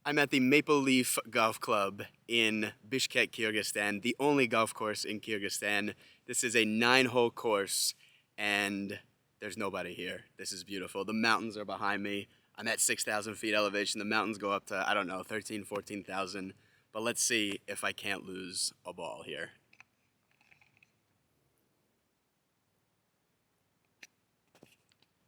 I'm at the Maple Leaf Golf Club in Bishkek, Kyrgyzstan, the only golf course in Kyrgyzstan. This is a 9-hole course, and there's nobody here. This is beautiful. The mountains are behind me. I'm at 6,000 feet elevation. The mountains go up to, I don't know, 13, 14,000. But let's see if I can't lose a ball here.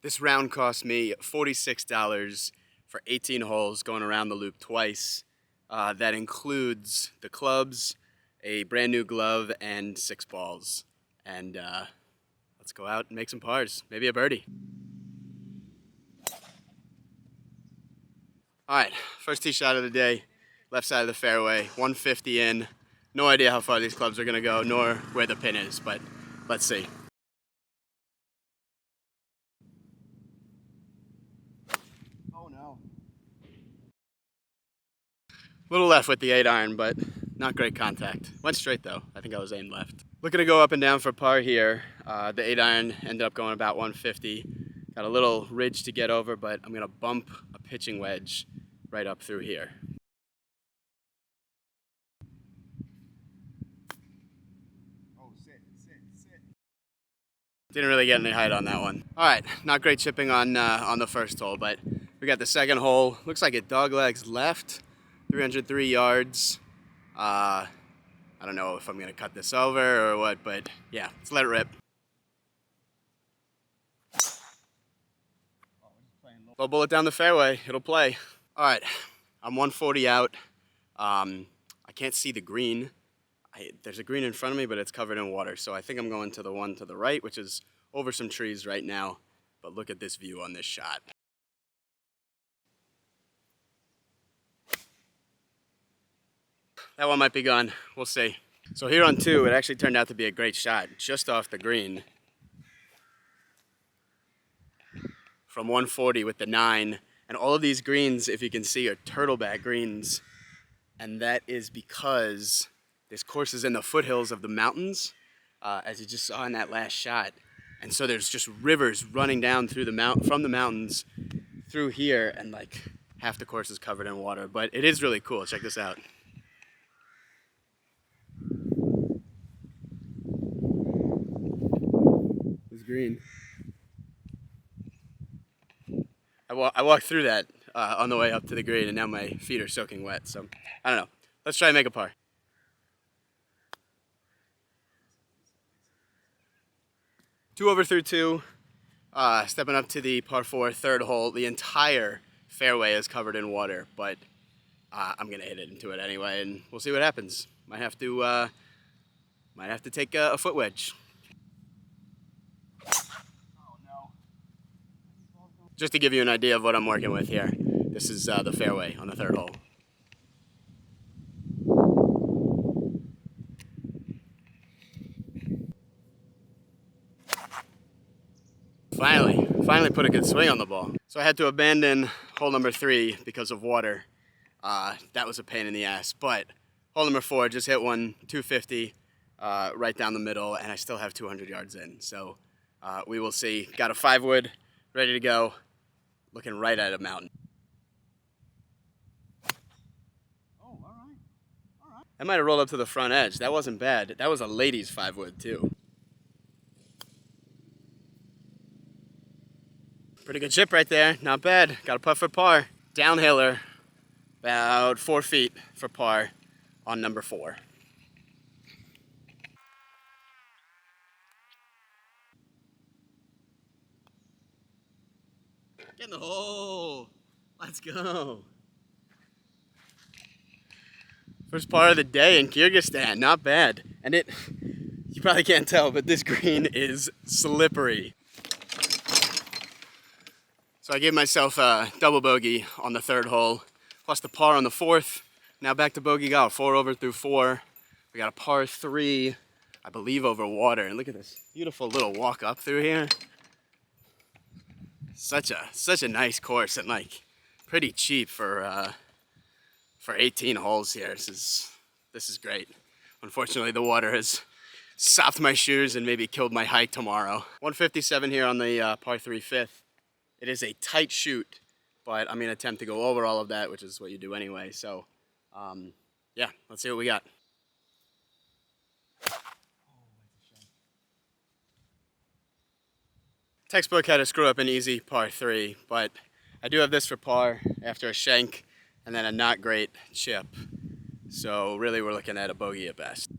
This round cost me $46 for 18 holes going around the loop twice. That includes the clubs, a brand new glove, and 6 balls. And let's go out and make some pars, maybe a birdie. All right, first tee shot of the day, left side of the fairway, 150 in. No idea how far these clubs are gonna go, nor where the pin is, but let's see. Little left with the 8-iron, but not great contact. Went straight though. I think I was aimed left. Looking to go up and down for par here. The 8-iron ended up going about 150. Got a little ridge to get over, but I'm gonna bump a pitching wedge right up through here. Oh, sit. Didn't really get any height on that one. All right, not great chipping on the first hole, but we got the second hole. Looks like it doglegs left. 303 yards. I don't know if I'm gonna cut this over or what, but yeah, let's let it rip. Low bullet down the fairway, it'll play. All right, I'm 140 out. I can't see the green. There's a green in front of me, but it's covered in water, so I think I'm going to the one to the right, which is over some trees right now. But look at this view on this shot. That one might be gone. We'll see. So here on 2, it actually turned out to be a great shot, just off the green. From 140 with the 9. And all of these greens, if you can see, are turtleback greens. And that is because this course is in the foothills of the mountains, as you just saw in that last shot. And so there's just rivers running down through from the mountains through here, and like half the course is covered in water. But it is really cool. Check this out. Green. I walked through that on the way up to the green, and now my feet are soaking wet, so I don't know. Let's try and make a par. Two over through 2, stepping up to the par 4 third hole. The entire fairway is covered in water, but I'm gonna hit it into it anyway, and we'll see what happens. Might have to take a foot wedge. Just to give you an idea of what I'm working with here, this is the fairway on the third hole. Finally put a good swing on the ball. So I had to abandon hole number 3 because of water. That was a pain in the ass, but hole number 4, just hit one 250 right down the middle, and I still have 200 yards in. So we will see. Got a 5-wood ready to go. Looking right at a mountain. Oh, all right. I might have rolled up to the front edge. That wasn't bad. That was a ladies 5-wood too. Pretty good chip right there. Not bad. Got a putt for par. Downhiller, about 4 feet for par on number 4. Get in the hole. Let's go. First par of the day in Kyrgyzstan. Not bad. And you probably can't tell, but this green is slippery. So I gave myself a double bogey on the 3rd hole, plus the par on the 4th. Now back to bogey golf. 4 over through 4. We got a par 3, I believe, over water. And look at this beautiful little walk up through here. Such a nice course, and like pretty cheap for 18 holes here. This is great. Unfortunately, the water has sopped my shoes and maybe killed my hike tomorrow. 157 here on the par 3 5th. It is a tight shoot, but I'm going to attempt to go over all of that, which is what you do anyway. So, yeah, let's see what we got. Textbook had to screw up an easy par 3, but I do have this for par after a shank and then a not great chip. So really we're looking at a bogey at best.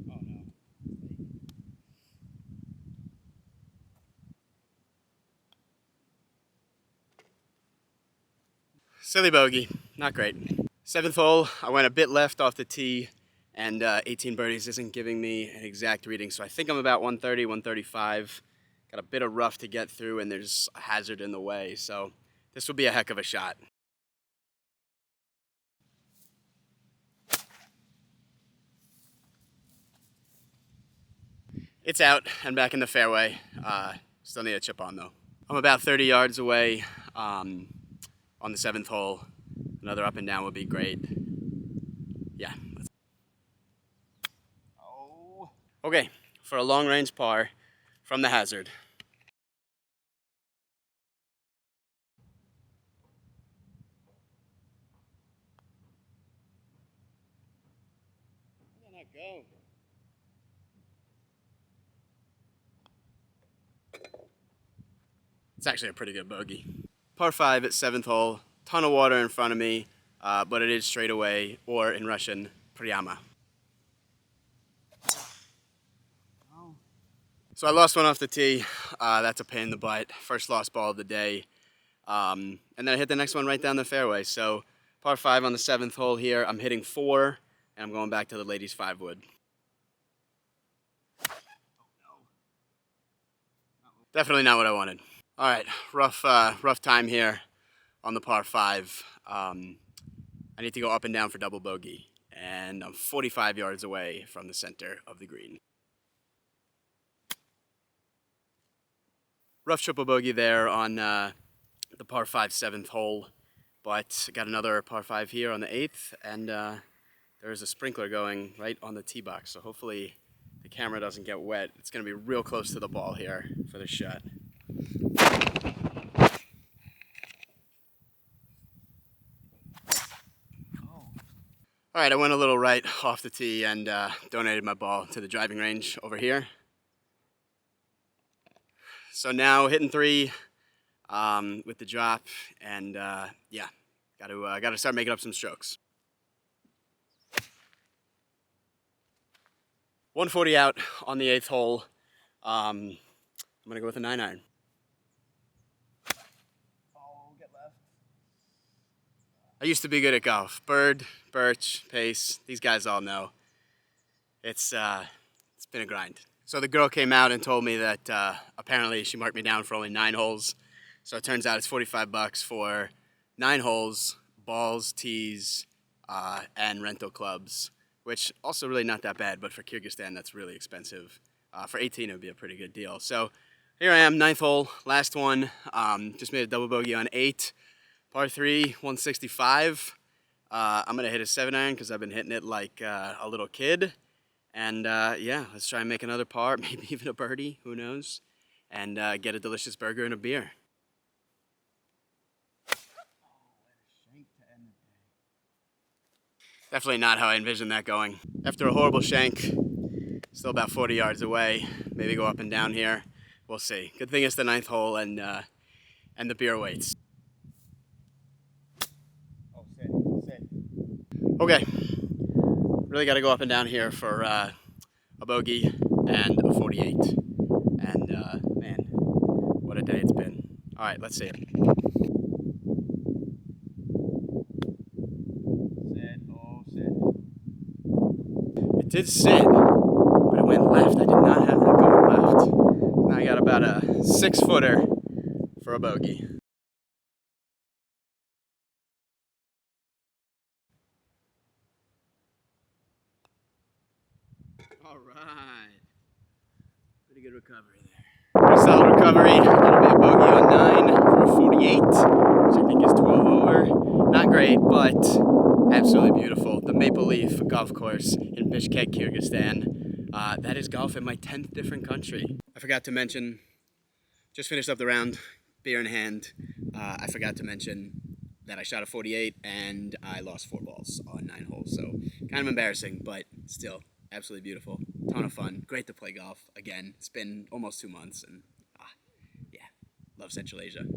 Oh no. Silly bogey, not great. 7th hole, I went a bit left off the tee, and 18 birdies isn't giving me an exact reading, so I think I'm about 130, 135. Got a bit of rough to get through, and there's a hazard in the way, so this will be a heck of a shot. It's out and back in the fairway. Still need a chip on though. I'm about 30 yards away on the 7th hole. Another up and down would be great. Yeah. Oh. Okay, for a long range par from the hazard. Where did that go? It's actually a pretty good bogey. Par 5 at 7th hole. Ton of water in front of me, but it is straightaway, or in Russian, Priyama. So I lost one off the tee. That's a pain in the butt. First lost ball of the day. And then I hit the next one right down the fairway. So par 5 on the 7th hole here. I'm hitting 4, and I'm going back to the ladies' 5 wood. Definitely not what I wanted. All right, rough time here on the par 5. I need to go up and down for double bogey, and I'm 45 yards away from the center of the green. Rough triple bogey there on the par 5 7th hole, but got another par 5 here on the 8th, and there's a sprinkler going right on the tee box, so hopefully the camera doesn't get wet. It's going to be real close to the ball here for this shot. All right, I went a little right off the tee and donated my ball to the driving range over here. So now hitting 3 with the drop, and yeah, got to start making up some strokes. 140 out on the 8th hole. I'm gonna go with a 9-iron. I used to be good at golf. Bird, Birch, Pace, these guys all know. It's been a grind. So the girl came out and told me that apparently she marked me down for only 9 holes. So it turns out it's $45 for 9 holes, balls, tees, and rental clubs, which also really not that bad, but for Kyrgyzstan that's really expensive. For 18 it would be a pretty good deal. So here I am, 9th hole, last one. Just made a double bogey on 8. Par 3, 165. I'm going to hit a 7-iron because I've been hitting it like a little kid. And yeah, let's try and make another par, maybe even a birdie, who knows, and get a delicious burger and a beer. Definitely not how I envisioned that going. After a horrible shank, still about 40 yards away, maybe go up and down here. We'll see. Good thing it's the 9th hole and the beer waits. Okay, really got to go up and down here for a bogey and a 48. And man, what a day it's been. All right, let's see it. Sit, oh, sit. It did sit, but it went left. I did not have that going left. Now I got about a 6-footer for a bogey. All right. Pretty good recovery there. Pretty solid recovery. That'll be a bogey on 9 for a 48, which I think is 12 over. Not great, but absolutely beautiful. The Maple Leaf Golf Course in Bishkek, Kyrgyzstan. That is golf in my 10th different country. I forgot to mention, just finished up the round, beer in hand, I forgot to mention that I shot a 48 and I lost 4 balls on 9 holes. So kind of embarrassing, but still absolutely beautiful. Ton of fun. Great to play golf again. It's been almost 2 months, and yeah, love Central Asia.